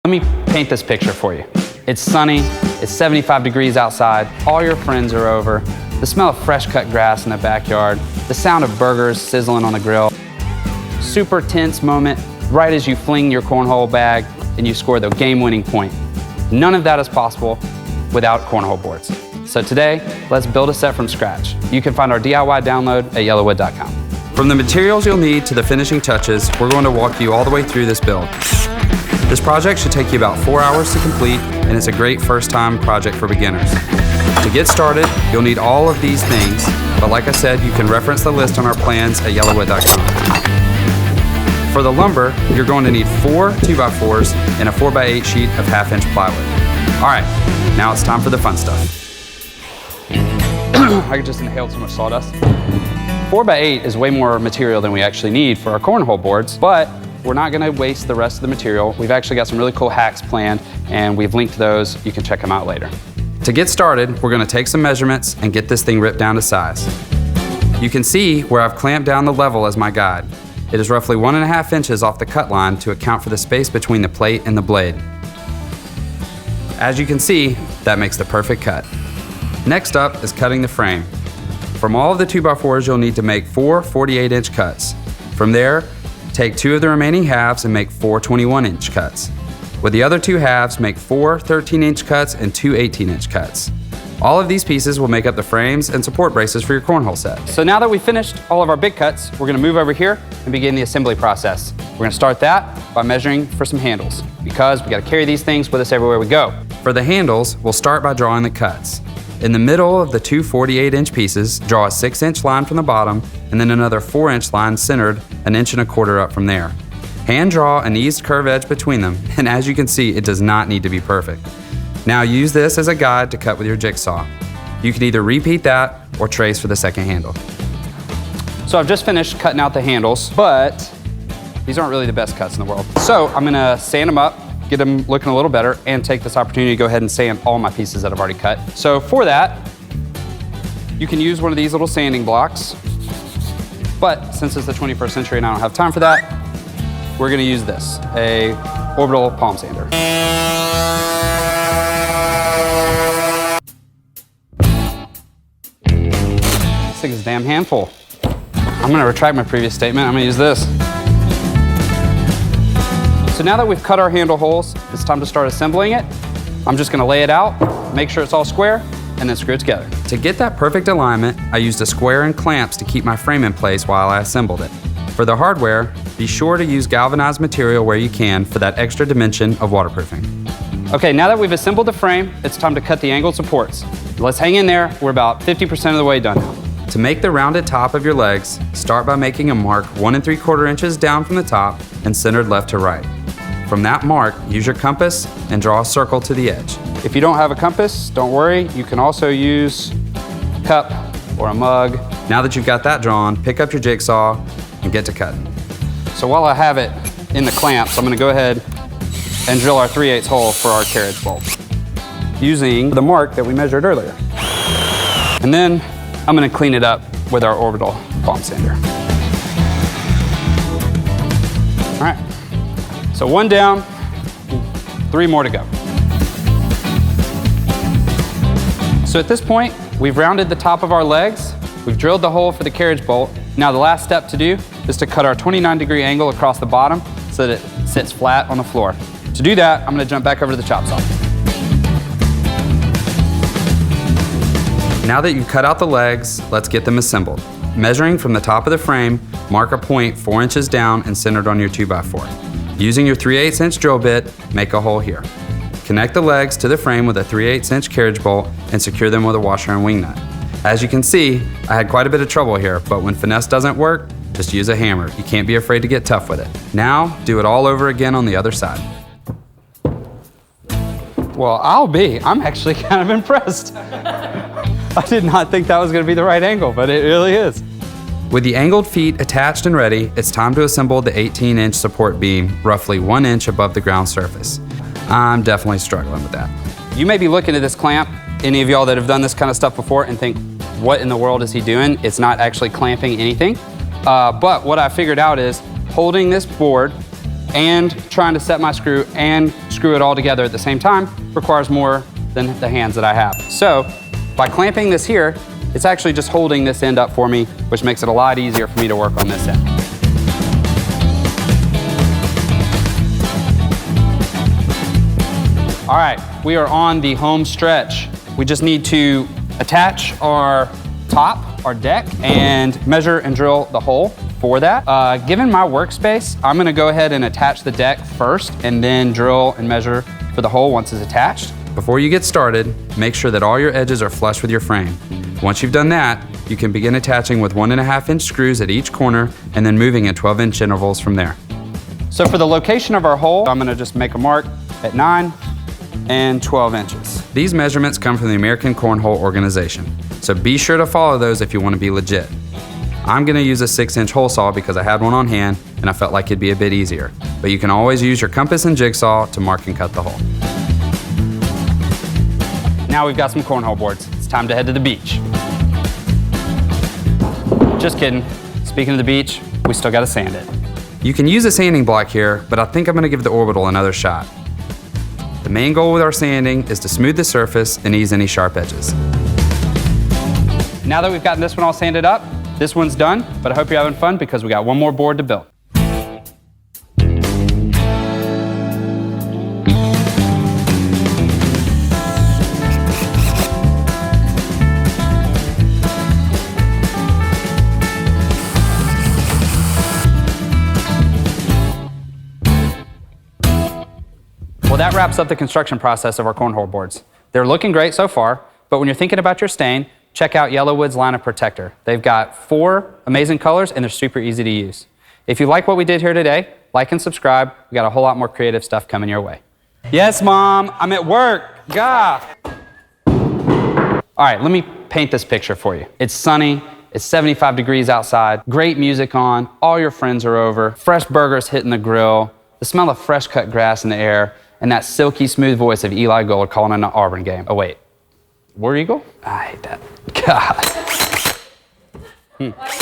Let me paint this picture for you. It's sunny, it's 75 degrees outside, all your friends are over, the smell of fresh cut grass in the backyard, the sound of burgers sizzling on the grill. Super tense moment right as you fling your cornhole bag and you score the game-winning point. None of that is possible without cornhole boards. So today, let's build a set from scratch. You can find our DIY download at yellowwood.com. From the materials you'll need to the finishing touches, we're going to walk you all the way through this build. This project should take you about 4 hours to complete, and it's a great first-time project for beginners. To get started, you'll need all of these things, but like I said, you can reference the list on our plans at yellowwood.com. For the lumber, you're going to need 4 2x4s and a 4x8 sheet of 1/2-inch plywood. All right, now it's time for the fun stuff. I just inhaled so much sawdust. 4x8 is way more material than we actually need for our cornhole boards, but we're not gonna waste the rest of the material. We've actually got some really cool hacks planned, and we've linked those. You can check them out later. To get started, we're gonna take some measurements and get this thing ripped down to size. You can see where I've clamped down the level as my guide. It is roughly 1.5 inches off the cut line to account for the space between the plate and the blade. As you can see, that makes the perfect cut. Next up is cutting the frame. From all of the 2x4s, you'll need to make 4 48-inch cuts. From there, take 2 of the remaining halves and make 4 21-inch cuts. With the other 2 halves, make 4 13-inch cuts and 2 18-inch cuts. All of these pieces will make up the frames and support braces for your cornhole set. So now that we've finished all of our big cuts, we're gonna move over here and begin the assembly process. We're gonna start that by measuring for some handles, because we gotta carry these things with us everywhere we go. For the handles, we'll start by drawing the cuts. In the middle of the 2 48-inch pieces, draw a 6-inch line from the bottom and then another 4-inch line centered 1.25 inches up from there. Hand draw an eased curve edge between them, and as you can see, it does not need to be perfect. Now use this as a guide to cut with your jigsaw. You can either repeat that or trace for the second handle. So I've just finished cutting out the handles, but these aren't really the best cuts in the world. So I'm gonna sand them up, get them looking a little better, and take this opportunity to go ahead and sand all my pieces that I've already cut. So for that, you can use one of these little sanding blocks, but since it's the 21st century and I don't have time for that, we're gonna use this, a orbital palm sander. This thing is a damn handful. I'm gonna retract my previous statement, I'm gonna use this. So now that we've cut our handle holes, it's time to start assembling it. I'm just gonna lay it out, make sure it's all square, and then screw it together. To get that perfect alignment, I used a square and clamps to keep my frame in place while I assembled it. For the hardware, be sure to use galvanized material where you can for that extra dimension of waterproofing. Okay, now that we've assembled the frame, it's time to cut the angled supports. Let's hang in there, we're about 50% of the way done now. To make the rounded top of your legs, start by making a mark 1 3/4 inches down from the top and centered left to right. From that mark, use your compass and draw a circle to the edge. If you don't have a compass, don't worry. You can also use a cup or a mug. Now that you've got that drawn, pick up your jigsaw and get to cutting. So while I have it in the clamps, I'm gonna go ahead and drill our 3/8 hole for our carriage bolt using the mark that we measured earlier. And then I'm gonna clean it up with our orbital palm sander. All right. So 1 down, 3 more to go. So at this point, we've rounded the top of our legs, we've drilled the hole for the carriage bolt. Now the last step to do is to cut our 29-degree angle across the bottom so that it sits flat on the floor. To do that, I'm gonna jump back over to the chop saw. Now that you've cut out the legs, let's get them assembled. Measuring from the top of the frame, mark a point 4 inches down and centered on your 2x4. Using your 3/8 inch drill bit, make a hole here. Connect the legs to the frame with a 3/8 inch carriage bolt and secure them with a washer and wing nut. As you can see, I had quite a bit of trouble here, but when finesse doesn't work, just use a hammer. You can't be afraid to get tough with it. Now, do it all over again on the other side. Well, I'm actually kind of impressed. I did not think that was gonna be the right angle, but it really is. With the angled feet attached and ready, it's time to assemble the 18-inch support beam, roughly 1 inch above the ground surface. I'm definitely struggling with that. You may be looking at this clamp, any of y'all that have done this kind of stuff before, and think, what in the world is he doing? It's not actually clamping anything. But what I figured out is holding this board and trying to set my screw and screw it all together at the same time requires more than the hands that I have. So by clamping this here, it's actually just holding this end up for me, which makes it a lot easier for me to work on this end. All right, we are on the home stretch. We just need to attach our top, our deck, and measure and drill the hole for that. Given my workspace, I'm gonna go ahead and attach the deck first and then drill and measure for the hole once it's attached. Before you get started, make sure that all your edges are flush with your frame. Once you've done that, you can begin attaching with 1.5-inch screws at each corner and then moving at 12-inch intervals from there. So for the location of our hole, I'm gonna just make a mark at 9 and 12 inches. These measurements come from the American Cornhole organization, so be sure to follow those if you want to be legit. I'm going to use a 6-inch hole saw because I had one on hand and I felt like it'd be a bit easier, but you can always use your compass and jigsaw to mark and cut the hole. Now we've got some cornhole boards. It's time to head to the beach. Just kidding. Speaking of the beach, we still got to sand it. You can use a sanding block here, but I think I'm going to give the orbital another shot. The main goal with our sanding is to smooth the surface and ease any sharp edges. Now that we've gotten this one all sanded up, this one's done, but I hope you're having fun because we got one more board to build. Well, that wraps up the construction process of our cornhole boards. They're looking great so far, but when you're thinking about your stain, check out Yellowwood's line of protector. They've got 4 amazing colors and they're super easy to use. If you like what we did here today, like and subscribe. We got a whole lot more creative stuff coming your way. Yes, Mom, I'm at work. Gah. All right, let me paint this picture for you. It's sunny, it's 75 degrees outside, great music on, all your friends are over, fresh burgers hitting the grill, the smell of fresh cut grass in the air, and that silky smooth voice of Eli Gold calling an Auburn game. Oh wait, War Eagle? I hate that. God.